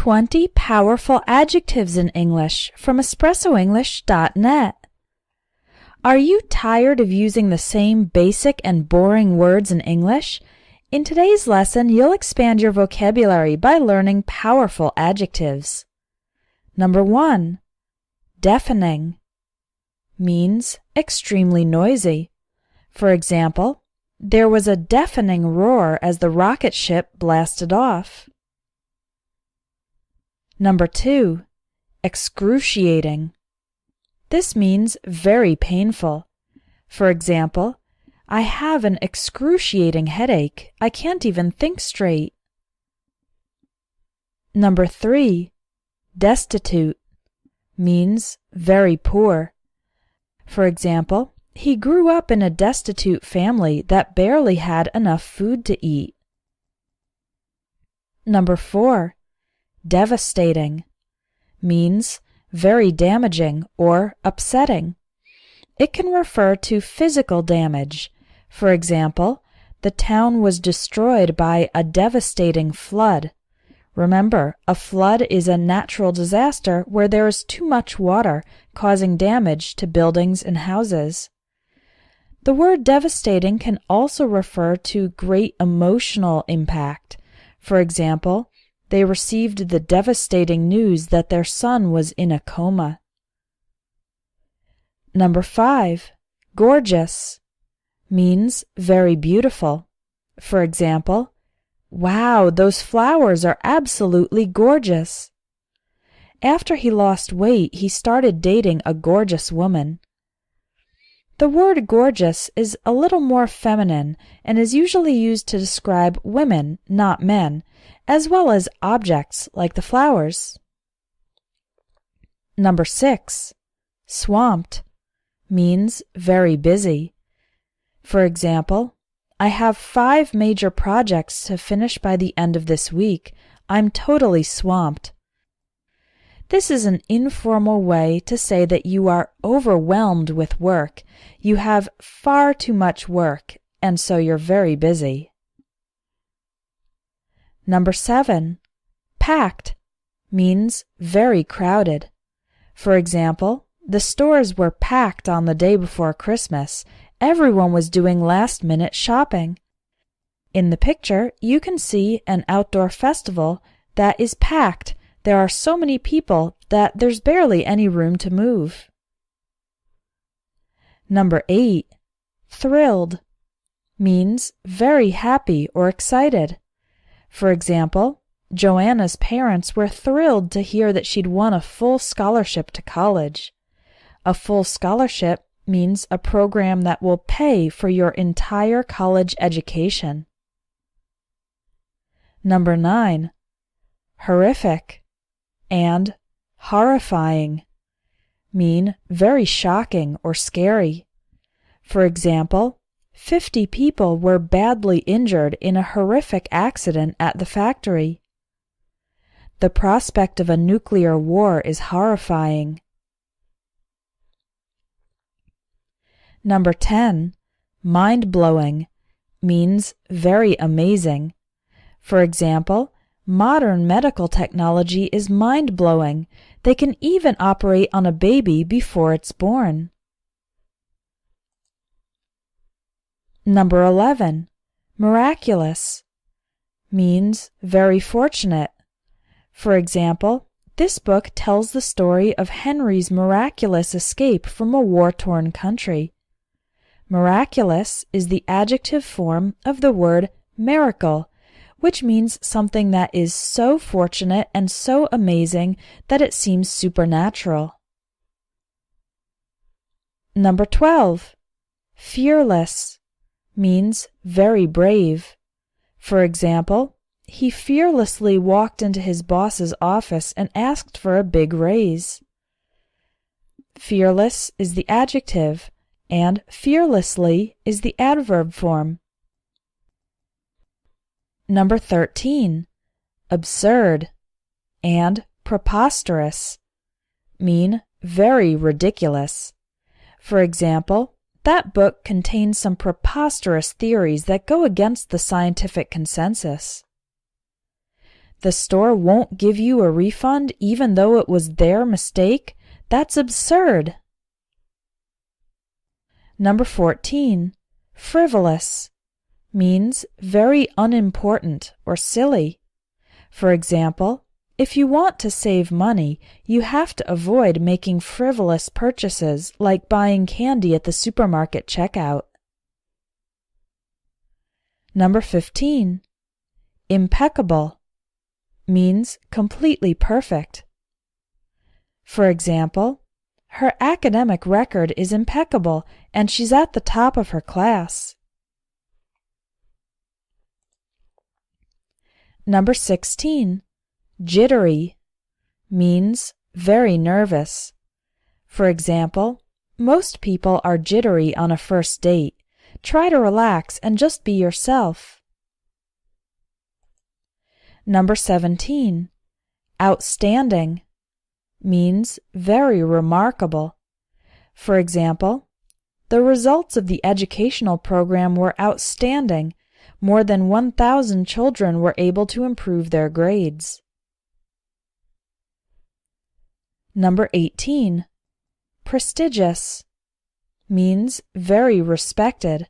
20 powerful adjectives in English from espressoenglish.net. Are you tired of using the same basic and boring words in English? In today's lesson, you'll expand your vocabulary by learning powerful adjectives. Number 1. Deafening means extremely noisy. For example, there was a deafening roar as the rocket ship blasted off. Number 2. Excruciating. This means very painful. For example, I have an excruciating headache. I can't even think straight. Number 3. Destitute means very poor. For example, he grew up in a destitute family that barely had enough food to eat. Number 4. Devastating means very damaging or upsetting. It can refer to physical damage. For example, the town was destroyed by a devastating flood. Remember, a flood is a natural disaster where there is too much water, causing damage to buildings and houses. The word devastating can also refer to great emotional impact. For example, they received the devastating news that their son was in a coma. Number 5. Gorgeous means very beautiful. For example, wow, those flowers are absolutely gorgeous. After he lost weight, he started dating a gorgeous woman. The word gorgeous is a little more feminine and is usually used to describe women, not men, as well as objects like the flowers. Number 6. Swamped means very busy. For example, I have 5 major projects to finish by the end of this week. I'm totally swamped. This is an informal way to say that you are overwhelmed with work. You have far too much work, and so you're very busy. Number 7. Packed means very crowded. For example, the stores were packed on the day before Christmas. Everyone was doing last-minute shopping. In the picture, you can see an outdoor festival that is packed. There are so many people that there's barely any room to move. Number 8. Thrilled means very happy or excited. For example, Joanna's parents were thrilled to hear that she'd won a full scholarship to college. A full scholarship means a program that will pay for your entire college education. Number 9. Horrific and horrifying mean very shocking or scary. For example, 50 people were badly injured in a horrific accident at the factory. The prospect of a nuclear war is horrifying. Number 10. Mind-blowing means very amazing. For example, modern medical technology is mind-blowing. They can even operate on a baby before it's born. Number 11. Miraculous means very fortunate. For example, this book tells the story of Henry's miraculous escape from a war-torn country. Miraculous is the adjective form of the word miracle, which means something that is so fortunate and so amazing that it seems supernatural. Number 12. Fearless means very brave. For example, he fearlessly walked into his boss's office and asked for a big raise. Fearless is the adjective, and fearlessly is the adverb form. Number 13. Absurd and preposterous mean very ridiculous. For example, that book contains some preposterous theories that go against the scientific consensus. The store won't give you a refund even though it was their mistake? That's absurd. Number 14. Frivolous means very unimportant or silly. For example, if you want to save money, you have to avoid making frivolous purchases like buying candy at the supermarket checkout. Number 15. Impeccable means completely perfect. For example, her academic record is impeccable and she's at the top of her class. Number 16. Jittery means very nervous. For example, most people are jittery on a first date. Try to relax and just be yourself. Number 17. Outstanding means very remarkable. For example, the results of the educational program were outstanding. More than 1,000 children were able to improve their grades. Number 18. Prestigious means very respected.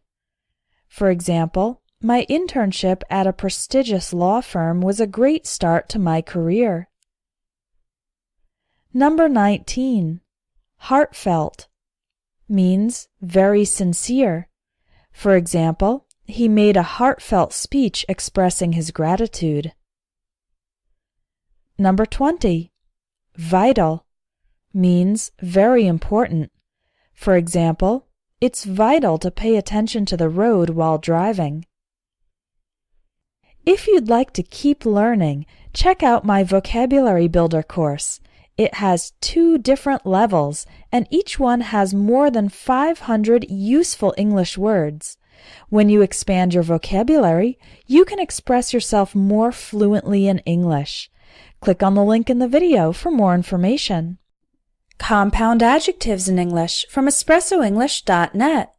For example, my internship at a prestigious law firm was a great start to my career. Number 19. Heartfelt means very sincere. For example, he made a heartfelt speech expressing his gratitude. Number 20. Vital means very important. For example, it's vital to pay attention to the road while driving. If you'd like to keep learning, check out my Vocabulary Builder course. It has 2 different levels, and each one has more than 500 useful English words. When you expand your vocabulary, you can express yourself more fluently in English. Click on the link in the video for more information. Compound adjectives in English from espressoenglish.net.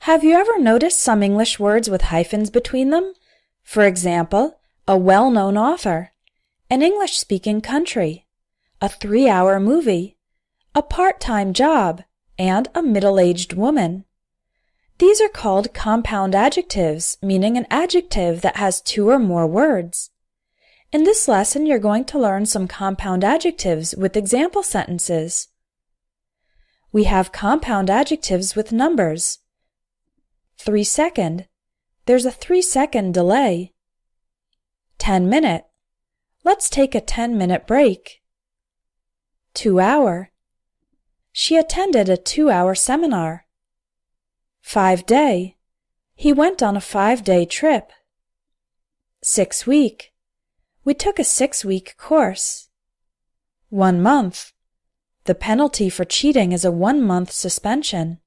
Have you ever noticed some English words with hyphens between them? For example, a well-known author, an English-speaking country, a 3-hour movie, a part-time job, and a middle-aged woman. These are called compound adjectives, meaning an adjective that has 2 or more words. In this lesson, you're going to learn some compound adjectives with example sentences. We have compound adjectives with numbers. 3 second. There's a 3-second delay. 10-minute. Let's take a 10-minute break. 2-hour. She attended a 2-hour seminar. 5-day. He went on a 5-day trip. 6-week. We took a 6-week course. 1 month. The penalty for cheating is a 1-month suspension.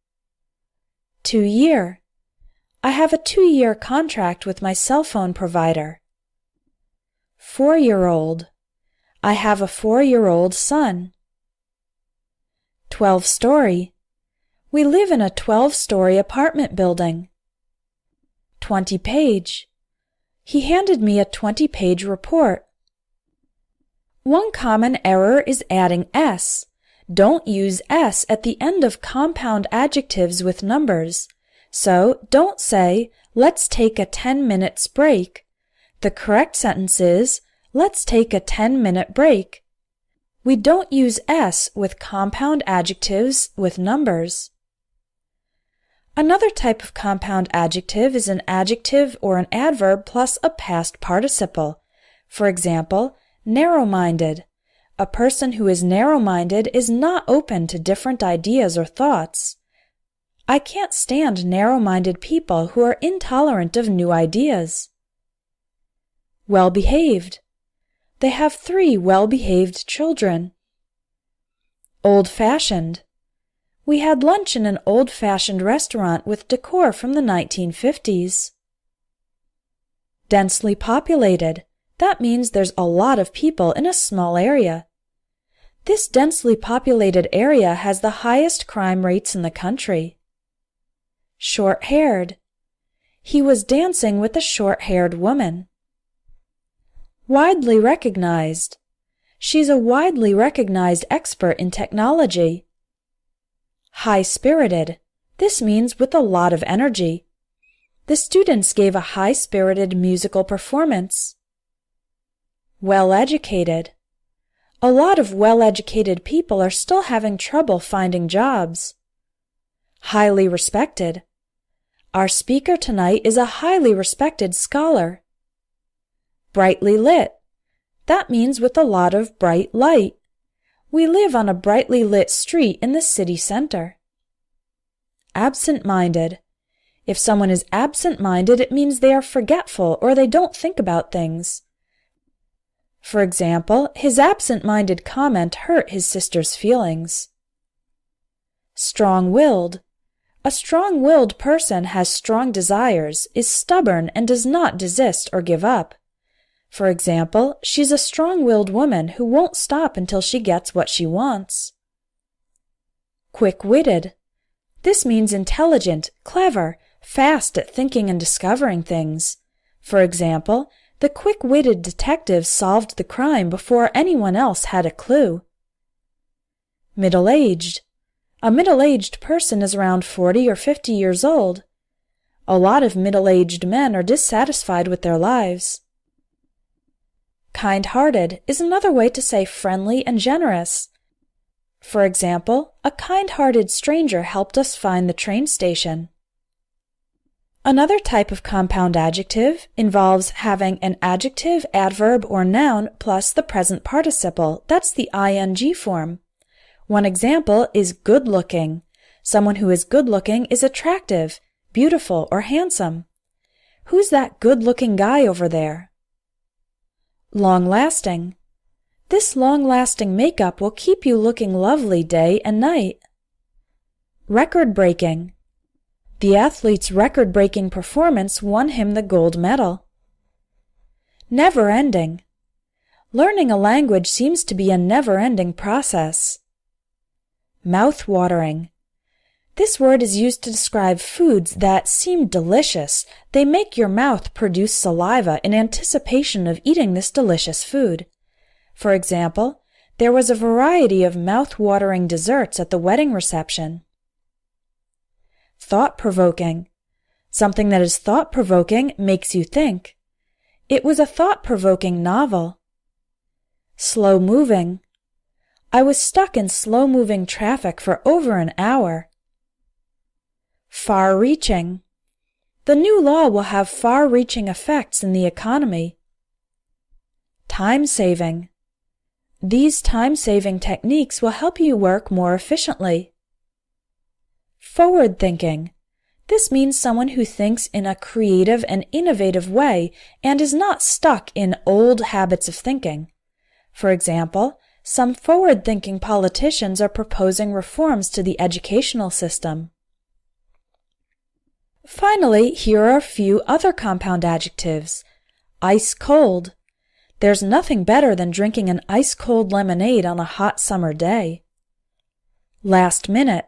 2-year. I have a 2-year contract with my cell phone provider. 4-year-old. I have a 4-year-old son. 12-story. We live in a 12-story apartment building. 20-page. He handed me a 20-page report. One common error is adding s. Don't use s at the end of compound adjectives with numbers. So don't say, let's take a 10-minute break. The correct sentence is, let's take a 10-minute break. We don't use s with compound adjectives with numbers. Another type of compound adjective is an adjective or an adverb plus a past participle. For example, narrow-minded. A person who is narrow-minded is not open to different ideas or thoughts. I can't stand narrow-minded people who are intolerant of new ideas. Well-behaved. They have 3 well-behaved children. Old-fashioned. We had lunch in an old-fashioned restaurant with decor from the 1950s. Densely populated. That means there's a lot of people in a small area. This densely populated area has the highest crime rates in the country. Short-haired. He was dancing with a short-haired woman. Widely recognized. She's a widely recognized expert in technology. High-spirited. This means with a lot of energy. The students gave a high-spirited musical performance. Well-educated. A lot of well-educated people are still having trouble finding jobs. Highly respected. Our speaker tonight is a highly respected scholar. Brightly lit. That means with a lot of bright light. We live on a brightly lit street in the city center. Absent-minded. If someone is absent-minded, it means they are forgetful or they don't think about things. For example, his absent-minded comment hurt his sister's feelings. Strong-willed. A strong-willed person has strong desires, is stubborn, and does not desist or give up. For example, she's a strong-willed woman who won't stop until she gets what she wants. Quick-witted. This means intelligent, clever, fast at thinking and discovering things. For example, the quick-witted detective solved the crime before anyone else had a clue. Middle-aged. A middle-aged person is around 40 or 50 years old. A lot of middle-aged men are dissatisfied with their lives. Kind-hearted is another way to say friendly and generous. For example, a kind-hearted stranger helped us find the train station. Another type of compound adjective involves having an adjective, adverb, or noun plus the present participle. That's the ing form. One example is good-looking. Someone who is good-looking is attractive, beautiful, or handsome. Who's that good-looking guy over there? Long-lasting. This long-lasting makeup will keep you looking lovely day and night. Record-breaking. The athlete's record-breaking performance won him the gold medal. Never-ending. Learning a language seems to be a never-ending process. Mouth-watering. This word is used to describe foods that seem delicious. They make your mouth produce saliva in anticipation of eating this delicious food. For example, there was a variety of mouth-watering desserts at the wedding reception. Thought-provoking. Something that is thought-provoking makes you think. It was a thought-provoking novel. Slow-moving. I was stuck in slow-moving traffic for over an hour. Far-reaching. The new law will have far-reaching effects in the economy. Time-saving. These time-saving techniques will help you work more efficiently. Forward-thinking. This means someone who thinks in a creative and innovative way and is not stuck in old habits of thinking. For example, some forward-thinking politicians are proposing reforms to the educational system. Finally, here are a few other compound adjectives. Ice-cold. There's nothing better than drinking an ice-cold lemonade on a hot summer day. Last-minute.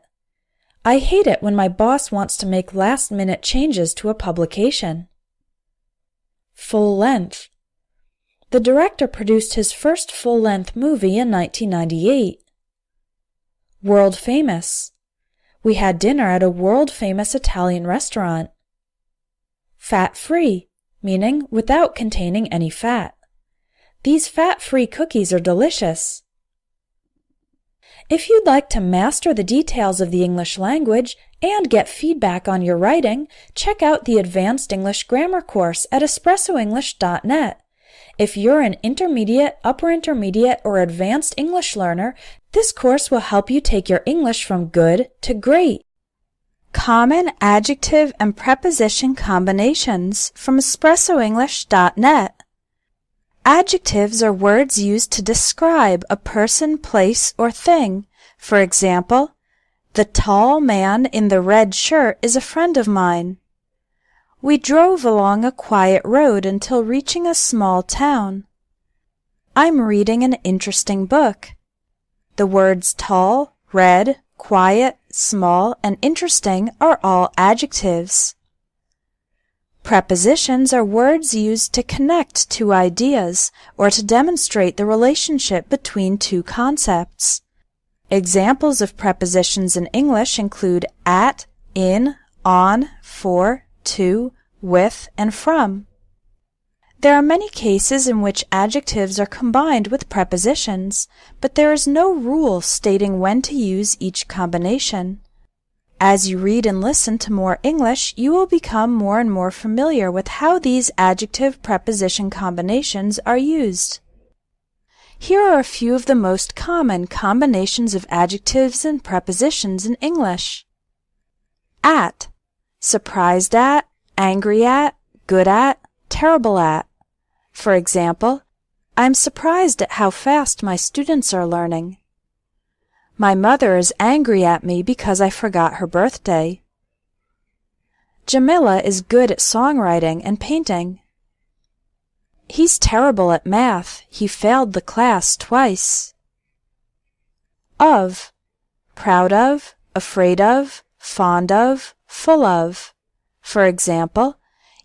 I hate it when my boss wants to make last-minute changes to a publication. Full-length. The director produced his first full-length movie in 1998. World-famous. We had dinner at a world-famous Italian restaurant. Fat-free, meaning without containing any fat. These fat-free cookies are delicious. If you'd like to master the details of the English language and get feedback on your writing, check out the Advanced English Grammar course at espressoenglish.net. If you're an intermediate, upper intermediate, or advanced English learner, this course will help you take your English from good to great. Common adjective and preposition combinations from espressoenglish.net. Adjectives are words used to describe a person, place, or thing. For example, the tall man in the red shirt is a friend of mine. We drove along a quiet road until reaching a small town. I'm reading an interesting book. The words tall, red, quiet, small, and interesting are all adjectives. Prepositions are words used to connect two ideas or to demonstrate the relationship between two concepts. Examples of prepositions in English include at, in, on, for, to, with, and from. There are many cases in which adjectives are combined with prepositions, but there is no rule stating when to use each combination. As you read and listen to more English, you will become more and more familiar with how these adjective-preposition combinations are used. Here are a few of the most common combinations of adjectives and prepositions in English. At, surprised at, angry at, good at, terrible at. For example, I'm surprised at how fast my students are learning. My mother is angry at me because I forgot her birthday. Jamila is good at songwriting and painting. He's terrible at math. He failed the class twice. Of, proud of, afraid of, fond of, full of. For example,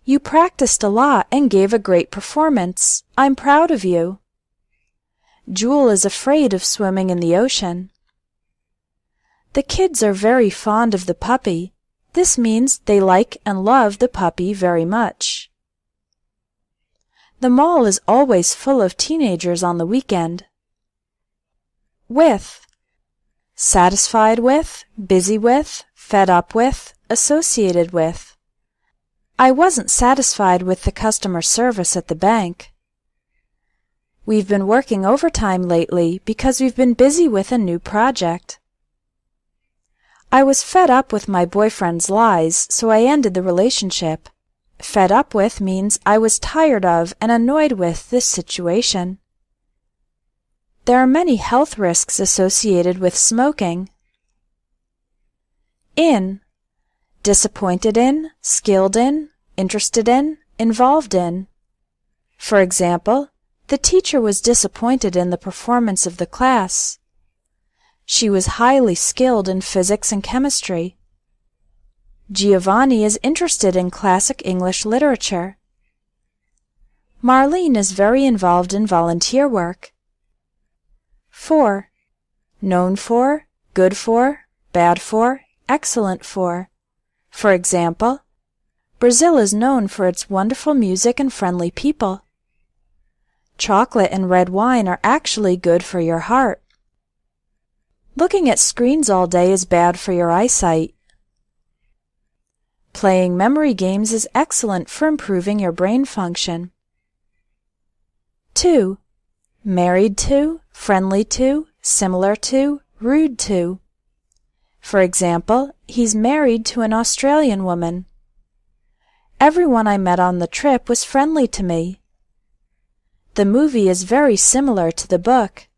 you practiced a lot and gave a great performance. I'm proud of you. Jewel is afraid of swimming in the ocean. The kids are very fond of the puppy. This means they like and love the puppy very much. The mall is always full of teenagers on the weekend. With, satisfied with, busy with, fed up with, associated with. I wasn't satisfied with the customer service at the bank. We've been working overtime lately because we've been busy with a new project. I was fed up with my boyfriend's lies, so I ended the relationship. Fed up with means I was tired of and annoyed with this situation. There are many health risks associated with smoking. In, disappointed in, skilled in, interested in, involved in. For example, the teacher was disappointed in the performance of the class. She was highly skilled in physics and chemistry. Giovanni is interested in classic English literature. Marlene is very involved in volunteer work. For, known for, good for, bad for, excellent for. For example, Brazil is known for its wonderful music and friendly people. Chocolate and red wine are actually good for your heart. Looking at screens all day is bad for your eyesight. Playing memory games is excellent for improving your brain function. 2. Married to, friendly to, similar to, rude to. For example, he's married to an Australian woman. Everyone I met on the trip was friendly to me. The movie is very similar to the book.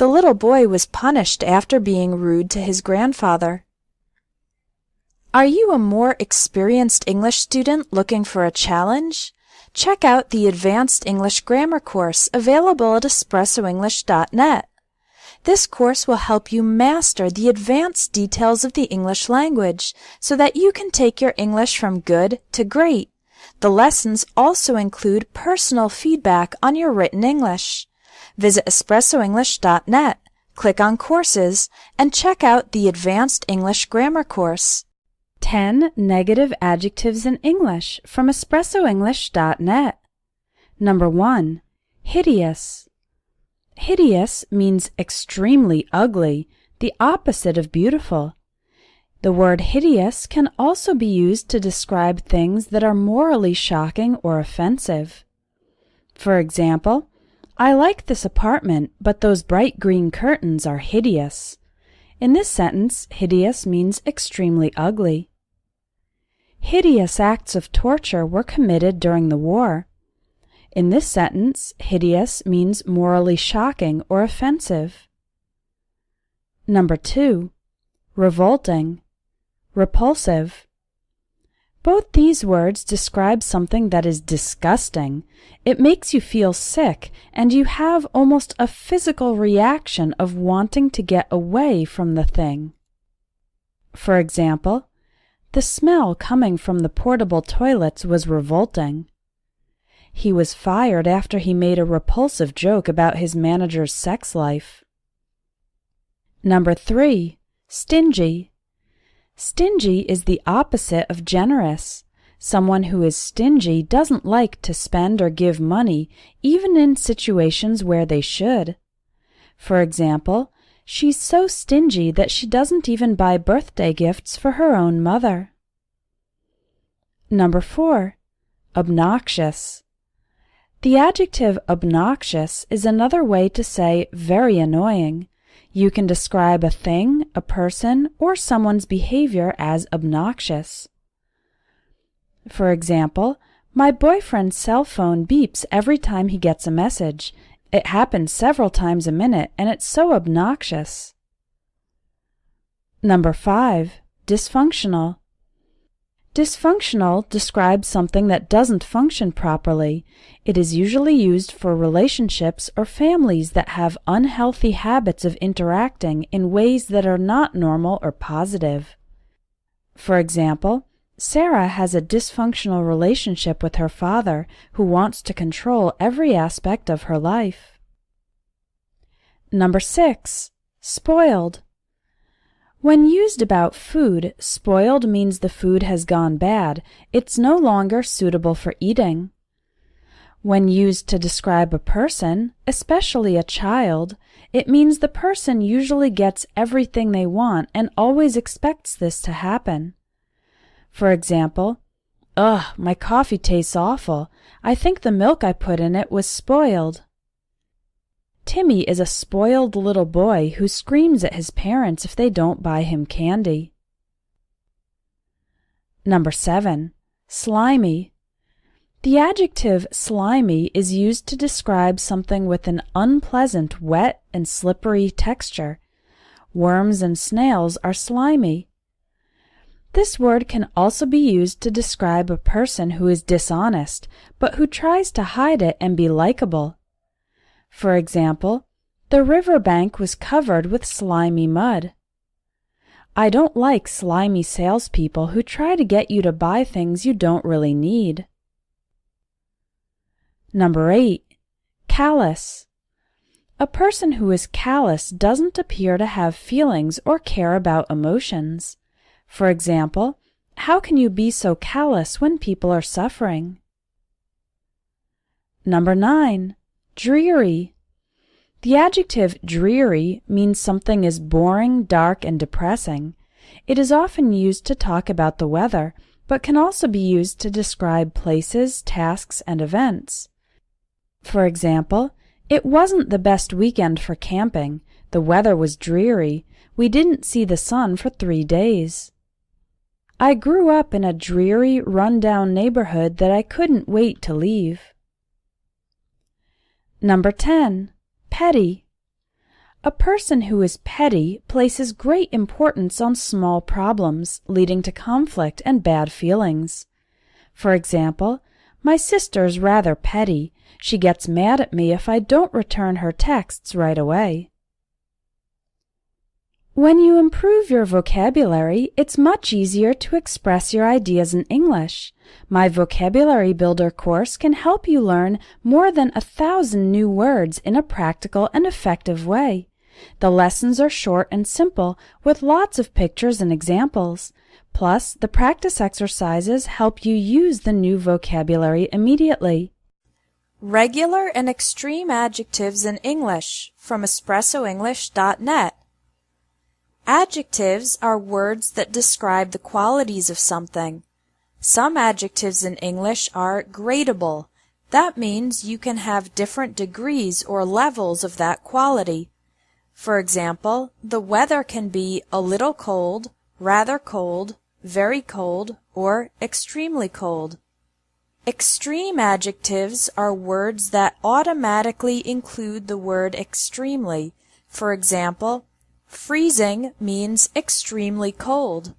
The little boy was punished after being rude to his grandfather. Are you a more experienced English student looking for a challenge? Check out the Advanced English Grammar course available at espressoenglish.net. This course will help you master the advanced details of the English language so that you can take your English from good to great. The lessons also include personal feedback on your written English. Visit espressoenglish.net, click on Courses, and check out the Advanced English Grammar course. 10 negative adjectives in English from espressoenglish.net. Number 1. Hideous. Hideous means extremely ugly, the opposite of beautiful. The word hideous can also be used to describe things that are morally shocking or offensive. For example, I like this apartment, but those bright green curtains are hideous. In this sentence, hideous means extremely ugly. Hideous acts of torture were committed during the war. In this sentence, hideous means morally shocking or offensive. Number 2. Revolting. Repulsive. Both these words describe something that is disgusting. It makes you feel sick, and you have almost a physical reaction of wanting to get away from the thing. For example, The smell coming from the portable toilets was revolting. He was fired after he made a repulsive joke about his manager's sex life. Number 3. Stingy. Stingy is the opposite of generous. Someone who is stingy doesn't like to spend or give money, even in situations where they should. For example, she's so stingy that she doesn't even buy birthday gifts for her own mother. Number 4. Obnoxious. The adjective obnoxious is another way to say very annoying. You can describe a thing, a person, or someone's behavior as obnoxious. For example, my boyfriend's cell phone beeps every time he gets a message. It happens several times a minute, and it's so obnoxious. Number 5. Dysfunctional. Dysfunctional describes something that doesn't function properly. It is usually used for relationships or families that have unhealthy habits of interacting in ways that are not normal or positive. For example, Sarah has a dysfunctional relationship with her father, who wants to control every aspect of her life. Number 6. Spoiled. When used about food, spoiled means the food has gone bad. It's no longer suitable for eating. When used to describe a person, especially a child, it means the person usually gets everything they want and always expects this to happen. For example, "Ugh, my coffee tastes awful. I think the milk I put in it was spoiled." Timmy is a spoiled little boy who screams at his parents if they don't buy him candy. Number 7. Slimy. The adjective slimy is used to describe something with an unpleasant, wet, and slippery texture. Worms and snails are slimy. This word can also be used to describe a person who is dishonest, but who tries to hide it and be likable. For example, the riverbank was covered with slimy mud. I don't like slimy salespeople who try to get you to buy things you don't really need. Number 8. Callous. A person who is callous doesn't appear to have feelings or care about emotions. For example, how can you be so callous when people are suffering? Number 9. Dreary. The adjective dreary means something is boring, dark, and depressing. It is often used to talk about the weather, but can also be used to describe places, tasks, and events. For example, it wasn't the best weekend for camping. The weather was dreary. We didn't see the sun for 3 days. I grew up in a dreary, run-down neighborhood that I couldn't wait to leave. Number 10. Petty. A person who is petty places great importance on small problems, leading to conflict and bad feelings. For example, my sister's rather petty. She gets mad at me if I don't return her texts right away. When you improve your vocabulary, it's much easier to express your ideas in English. My Vocabulary Builder course can help you learn more than 1,000 new words in a practical and effective way. The lessons are short and simple, with lots of pictures and examples. Plus, the practice exercises help you use the new vocabulary immediately. Regular and extreme adjectives in English from espressoenglish.net. Adjectives are words that describe the qualities of something. Some adjectives in English are gradable. That means you can have different degrees or levels of that quality. For example, the weather can be a little cold, rather cold, very cold, or extremely cold. Extreme adjectives are words that automatically include the word extremely. For example, freezing means extremely cold.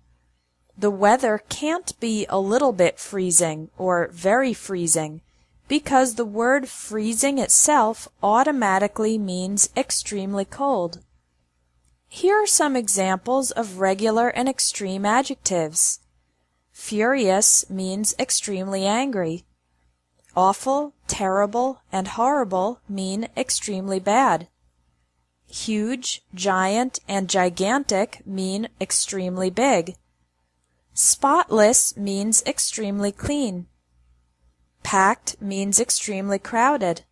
The weather can't be a little bit freezing or very freezing because the word freezing itself automatically means extremely cold. Here are some examples of regular and extreme adjectives. Furious means extremely angry. Awful, terrible, and horrible mean extremely bad. Huge, giant, and gigantic mean extremely big. Spotless means extremely clean. Packed means extremely crowded.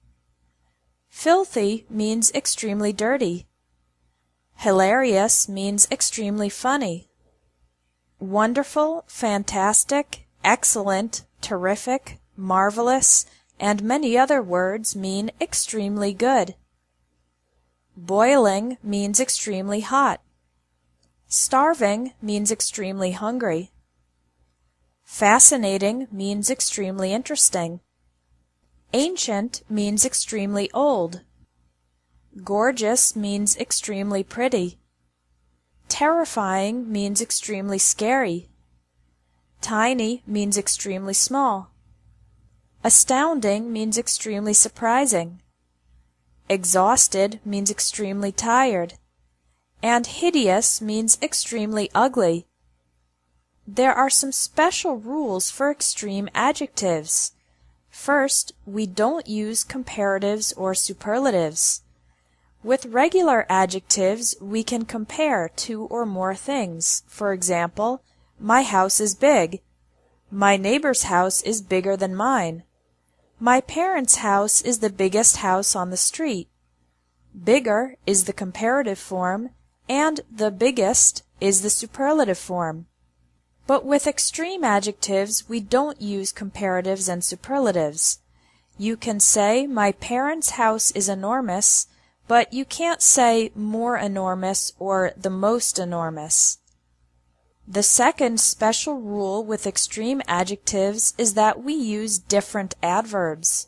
Filthy means extremely dirty. Hilarious means extremely funny. Wonderful, fantastic, excellent, terrific, marvelous, and many other words mean extremely good. Boiling means extremely hot. Starving means extremely hungry. Fascinating means extremely interesting. Ancient means extremely old. Gorgeous means extremely pretty. Terrifying means extremely scary. Tiny means extremely small. Astounding means extremely surprising. Exhausted means extremely tired. And hideous means extremely ugly. There are some special rules for extreme adjectives. First, we don't use comparatives or superlatives. With regular adjectives, we can compare two or more things. For example, my house is big. My neighbor's house is bigger than mine. My parents' house is the biggest house on the street. Bigger is the comparative form, and the biggest is the superlative form. But with extreme adjectives, we don't use comparatives and superlatives. You can say, my parents' house is enormous, but you can't say more enormous or the most enormous. The second special rule with extreme adjectives is that we use different adverbs.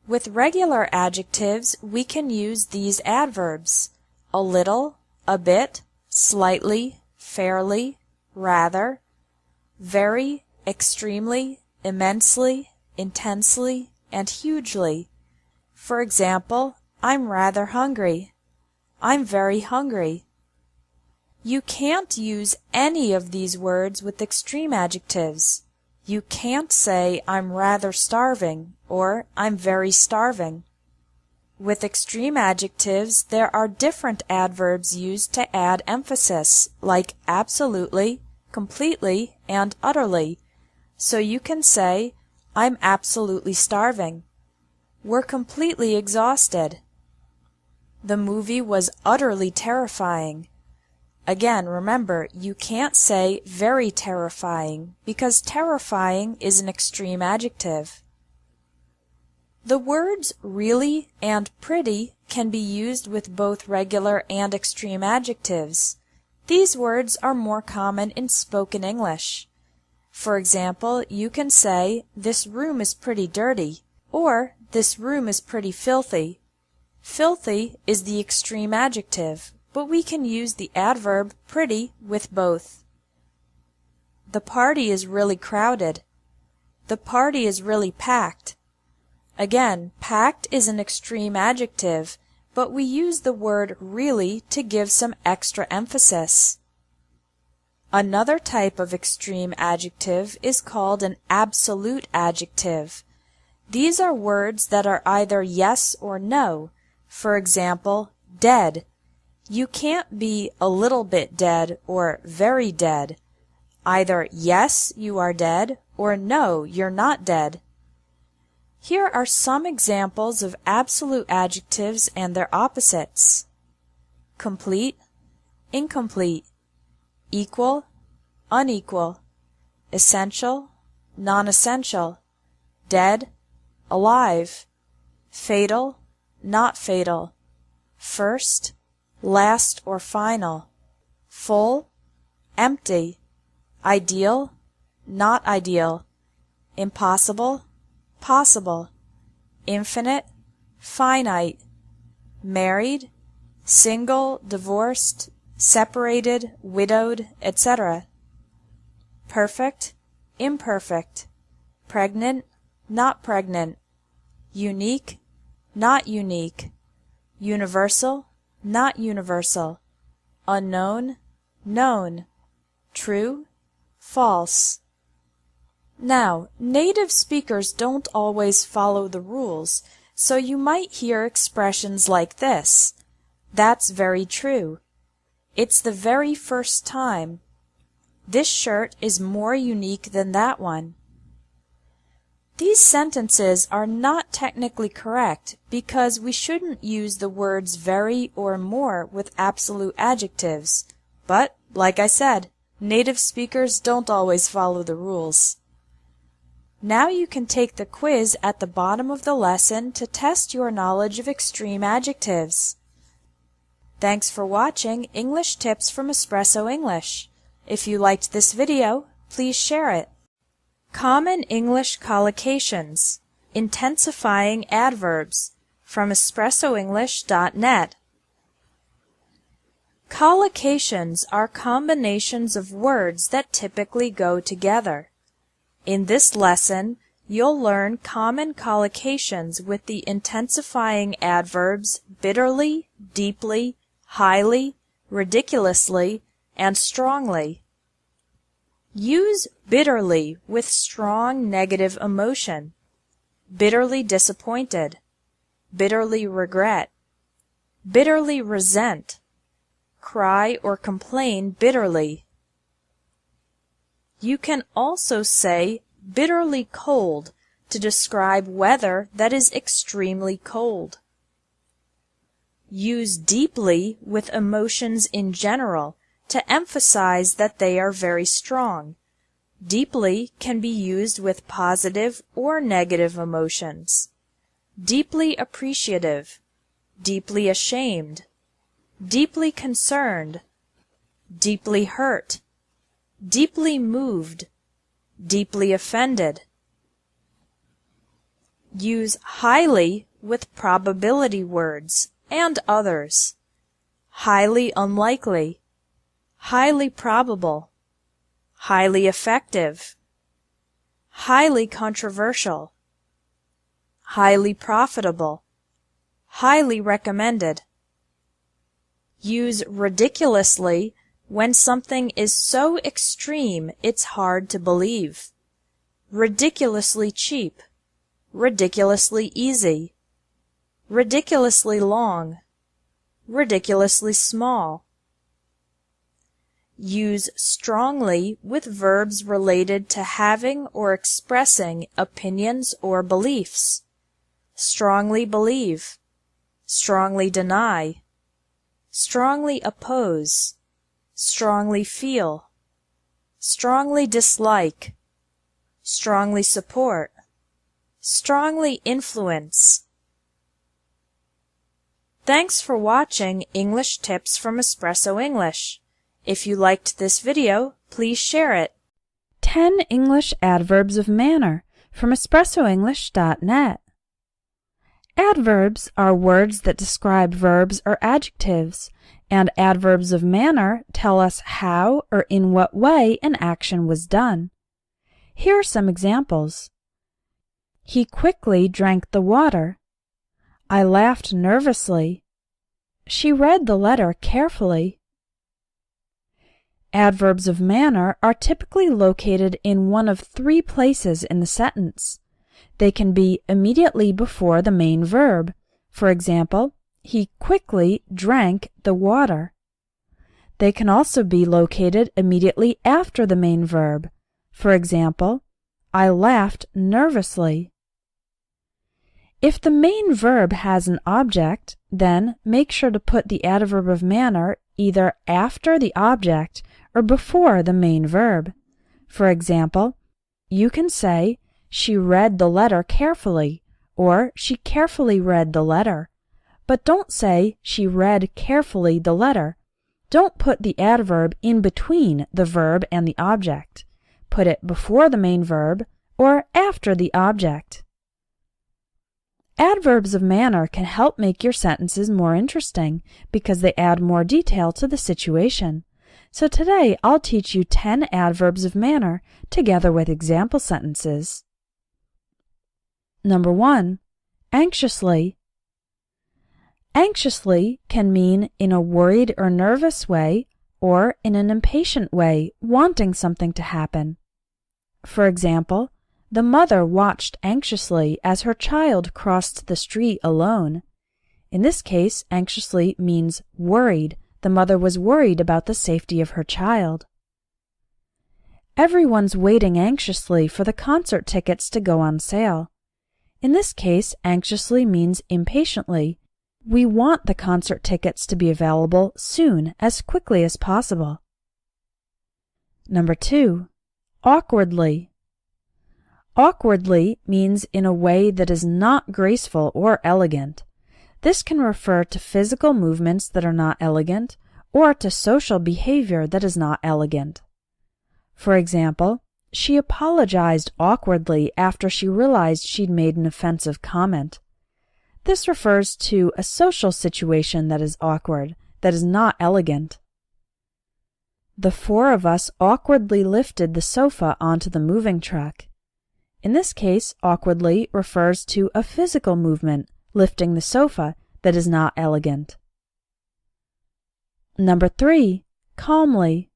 With regular adjectives, we can use these adverbs: a little, a bit, slightly, fairly, rather, very, extremely, immensely, intensely, and hugely. For example, I'm rather hungry. I'm very hungry. You can't use any of these words with extreme adjectives. You can't say, I'm rather starving, or I'm very starving. With extreme adjectives, there are different adverbs used to add emphasis, like absolutely, completely, and utterly. So you can say, I'm absolutely starving. We're completely exhausted. The movie was utterly terrifying. Again, remember, you can't say very terrifying, because terrifying is an extreme adjective. The words really and pretty can be used with both regular and extreme adjectives. These words are more common in spoken English. For example, you can say, this room is pretty dirty, or this room is pretty filthy. Filthy is the extreme adjective, but we can use the adverb pretty with both. The party is really crowded. The party is really packed. Again, packed is an extreme adjective, but we use the word really to give some extra emphasis. Another type of extreme adjective is called an absolute adjective. These are words that are either yes or no. For example, dead. You can't be a little bit dead or very dead. Either yes, you are dead, or no, you're not dead. Here are some examples of absolute adjectives and their opposites: complete, incomplete, equal, unequal, essential, non-essential, dead, alive, fatal, not fatal, first, last or final, full, empty, ideal, not ideal, impossible, possible, infinite, finite, married, single, divorced, separated, widowed, etc. Perfect, imperfect, pregnant, not pregnant, unique, not unique, universal, not universal, unknown, known, true, false, Now, native speakers don't always follow the rules, so you might hear expressions like this. That's very true. It's the very first time. This shirt is more unique than that one. These sentences are not technically correct because we shouldn't use the words very or more with absolute adjectives. But, like I said, native speakers don't always follow the rules. Now you can take the quiz at the bottom of the lesson to test your knowledge of extreme adjectives. Thanks for watching English Tips from Espresso English. If you liked this video, please share it. Common English collocations, intensifying adverbs, from espressoenglish.net. Collocations are combinations of words that typically go together. In this lesson, you'll learn common collocations with the intensifying adverbs bitterly, deeply, highly, ridiculously, and strongly. Use bitterly with strong negative emotion. Bitterly disappointed, bitterly regret, bitterly resent, cry or complain bitterly. You can also say bitterly cold to describe weather that is extremely cold. Use deeply with emotions in general to emphasize that they are very strong. Deeply can be used with positive or negative emotions. Deeply appreciative, deeply ashamed, deeply concerned, deeply hurt, deeply moved, deeply offended. Use highly with probability words and others. Highly unlikely, highly probable, highly effective, highly controversial, highly profitable, highly recommended. Use ridiculously when something is so extreme it's hard to believe. Ridiculously cheap, ridiculously easy, ridiculously long, ridiculously small. Use strongly with verbs related to having or expressing opinions or beliefs. Strongly believe, strongly deny, strongly oppose, strongly feel, strongly dislike, strongly support, strongly influence. Thanks for watching English Tips from Espresso English. If you liked this video, please share it. 10 English Adverbs of Manner from espressoenglish.net. Adverbs are words that describe verbs or adjectives, and adverbs of manner tell us how or in what way an action was done. Here are some examples. He quickly drank the water. I laughed nervously. She read the letter carefully. Adverbs of manner are typically located in one of 3 places in the sentence. They can be immediately before the main verb. For example, he quickly drank the water. They can also be located immediately after the main verb. For example, I laughed nervously. If the main verb has an object, then make sure to put the adverb of manner either after the object or before the main verb. For example, you can say, she read the letter carefully, or she carefully read the letter. But don't say, she read carefully the letter. Don't put the adverb in between the verb and the object. Put it before the main verb or after the object. Adverbs of manner can help make your sentences more interesting because they add more detail to the situation. So today I'll teach you 10 adverbs of manner together with example sentences. Number 1. Anxiously. Anxiously can mean in a worried or nervous way or in an impatient way, wanting something to happen. For example, The mother watched anxiously as her child crossed the street alone. In this case, anxiously means worried. The mother was worried about the safety of her child. Everyone's waiting anxiously for the concert tickets to go on sale. In this case, anxiously means impatiently. We want the concert tickets to be available soon, as quickly as possible. Number 2. Awkwardly. Awkwardly means in a way that is not graceful or elegant. This can refer to physical movements that are not elegant, or to social behavior that is not elegant. For example, she apologized awkwardly after she realized she'd made an offensive comment. This refers to a social situation that is awkward, that is not elegant. The 4 of us awkwardly lifted the sofa onto the moving truck. In this case, awkwardly refers to a physical movement, lifting the sofa, that is not elegant. Number 3. Calmly.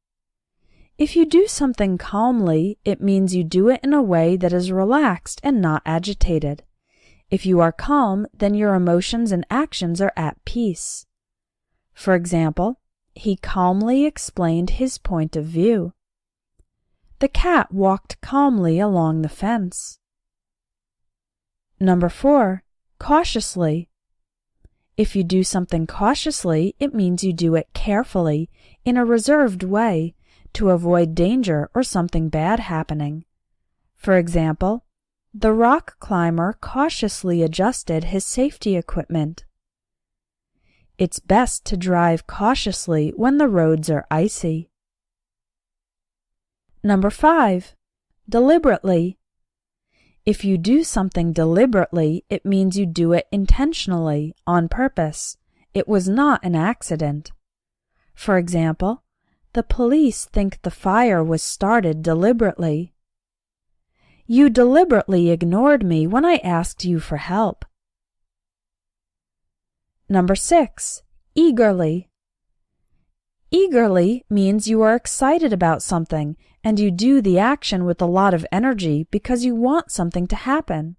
If you do something calmly, it means you do it in a way that is relaxed and not agitated. If you are calm, then your emotions and actions are at peace. For example, he calmly explained his point of view. The cat walked calmly along the fence. Number 4. Cautiously. If you do something cautiously, it means you do it carefully, in a reserved way, to avoid danger or something bad happening. For example, the rock climber cautiously adjusted his safety equipment. It's best to drive cautiously when the roads are icy. Number 5. Deliberately. If you do something deliberately, it means you do it intentionally, on purpose. It was not an accident. For example, the police think the fire was started deliberately. You deliberately ignored me when I asked you for help. Number 6. Eagerly. Eagerly means you are excited about something and you do the action with a lot of energy because you want something to happen.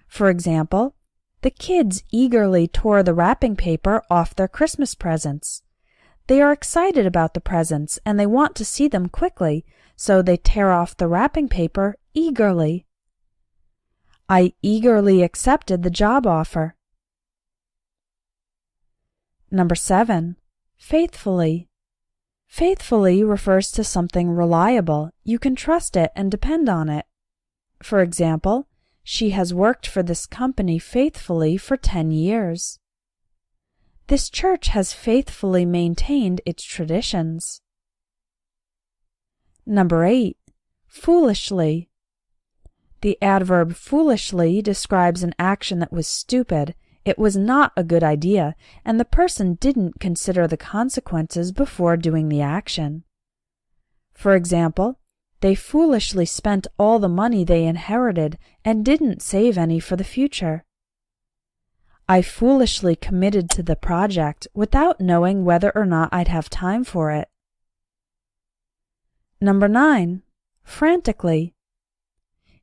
For example, the kids eagerly tore the wrapping paper off their Christmas presents. They are excited about the presents and they want to see them quickly, so they tear off the wrapping paper eagerly. I eagerly accepted the job offer. Number 7. Faithfully. Faithfully refers to something reliable. You can trust it and depend on it. For example, she has worked for this company faithfully for 10 years. This church has faithfully maintained its traditions. Number 8. Foolishly. The adverb foolishly describes an action that was stupid. It was not a good idea, and the person didn't consider the consequences before doing the action. For example, they foolishly spent all the money they inherited and didn't save any for the future. I foolishly committed to the project without knowing whether or not I'd have time for it. Number 9. Frantically.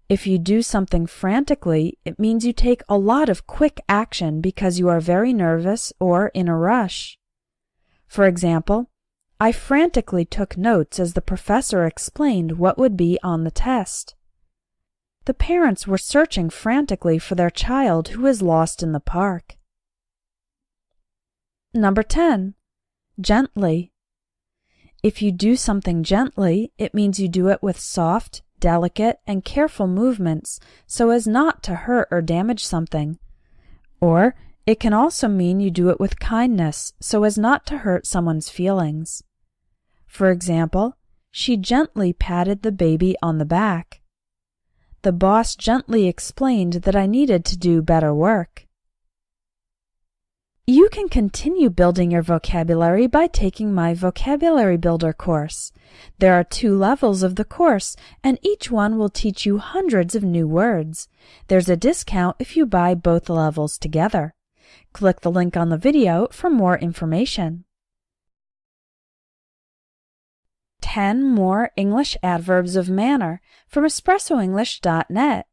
If you do something frantically, it means you take a lot of quick action because you are very nervous or in a rush. For example, I frantically took notes as the professor explained what would be on the test. The parents were searching frantically for their child who is lost in the park. Number 10. Gently. If you do something gently, it means you do it with soft, delicate, and careful movements so as not to hurt or damage something. Or it can also mean you do it with kindness so as not to hurt someone's feelings. For example, she gently patted the baby on the back. The boss gently explained that I needed to do better work. You can continue building your vocabulary by taking my Vocabulary Builder course. There are 2 levels of the course, and each one will teach you hundreds of new words. There's a discount if you buy both levels together. Click the link on the video for more information. 10 more English adverbs of manner from espressoenglish.net.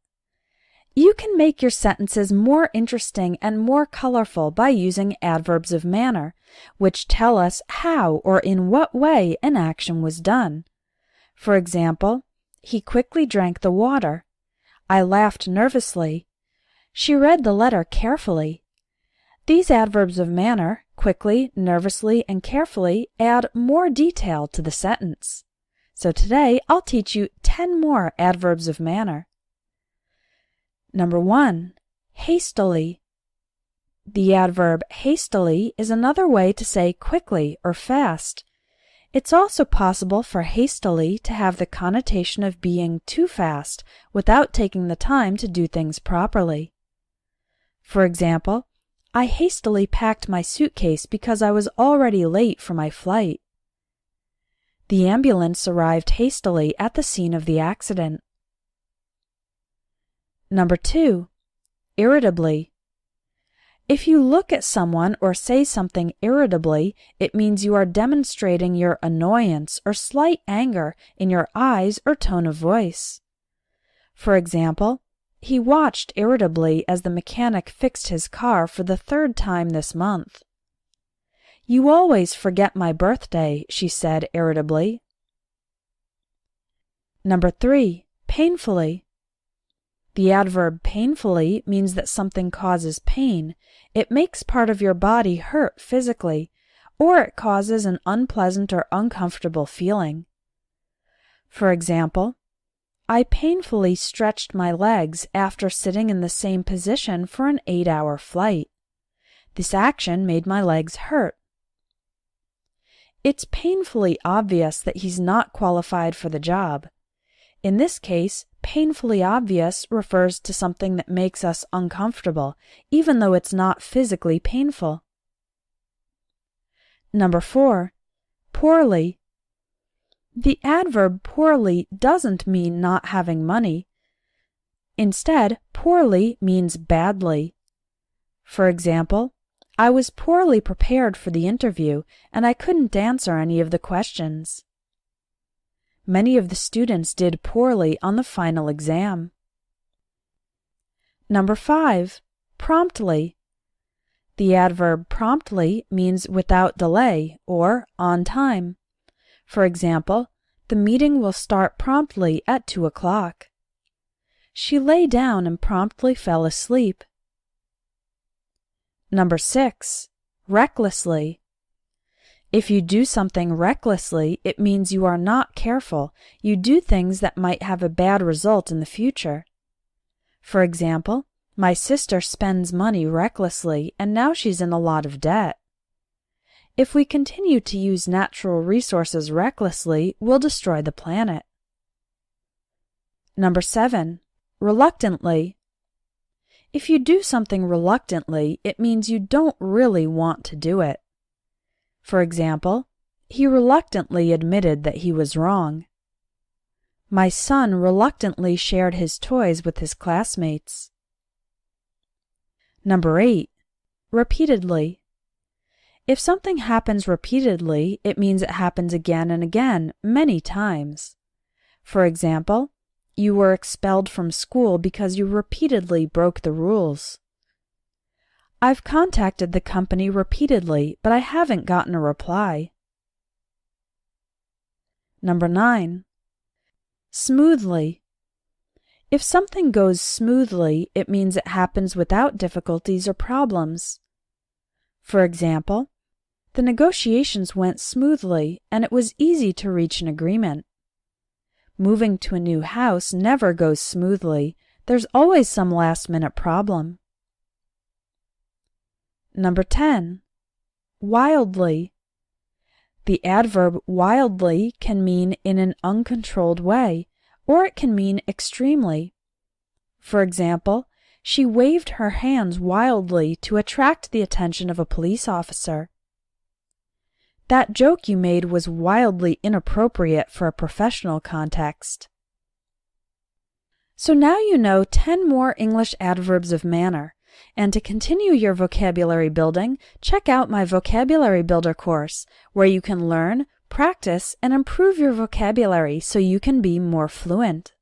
You can make your sentences more interesting and more colorful by using adverbs of manner, which tell us how or in what way an action was done. For example, he quickly drank the water. I laughed nervously. She read the letter carefully. These adverbs of manner, quickly, nervously, and carefully, add more detail to the sentence. So today, I'll teach you 10 more adverbs of manner. Number 1, hastily. The adverb hastily is another way to say quickly or fast. It's also possible for hastily to have the connotation of being too fast without taking the time to do things properly. For example, I hastily packed my suitcase because I was already late for my flight. The ambulance arrived hastily at the scene of the accident. Number 2, irritably. If you look at someone or say something irritably, it means you are demonstrating your annoyance or slight anger in your eyes or tone of voice. For example, he watched irritably as the mechanic fixed his car for the 3rd time this month. You always forget my birthday, she said irritably. Number 3, painfully. The adverb painfully means that something causes pain. It makes part of your body hurt physically, or it causes an unpleasant or uncomfortable feeling. For example, I painfully stretched my legs after sitting in the same position for an 8-hour flight. This action made my legs hurt. It's painfully obvious that he's not qualified for the job. In this case, painfully obvious refers to something that makes us uncomfortable, even though it's not physically painful. Number 4, poorly. The adverb poorly doesn't mean not having money. Instead, poorly means badly. For example, I was poorly prepared for the interview and I couldn't answer any of the questions. Many of the students did poorly on the final exam. Number 5, promptly. The adverb promptly means without delay or on time. For example, the meeting will start promptly at 2 o'clock. She lay down and promptly fell asleep. Number 6, recklessly. If you do something recklessly, it means you are not careful. You do things that might have a bad result in the future. For example, my sister spends money recklessly and now she's in a lot of debt. If we continue to use natural resources recklessly, we'll destroy the planet. Number 7, reluctantly. If you do something reluctantly, it means you don't really want to do it. For example, he reluctantly admitted that he was wrong. My son reluctantly shared his toys with his classmates. Number 8, repeatedly. If something happens repeatedly, it means it happens again and again, many times. For example, you were expelled from school because you repeatedly broke the rules. I've contacted the company repeatedly, but I haven't gotten a reply. Number 9, smoothly. If something goes smoothly, it means it happens without difficulties or problems. For example, the negotiations went smoothly and it was easy to reach an agreement. Moving to a new house never goes smoothly. There's always some last-minute problem. Number 10, wildly. The adverb wildly can mean in an uncontrolled way, or it can mean extremely. For example, she waved her hands wildly to attract the attention of a police officer. That joke you made was wildly inappropriate for a professional context. So now you know 10 more English adverbs of manner. And to continue your vocabulary building, check out my Vocabulary Builder course, where you can learn, Practice and improve your vocabulary so you can be more fluent.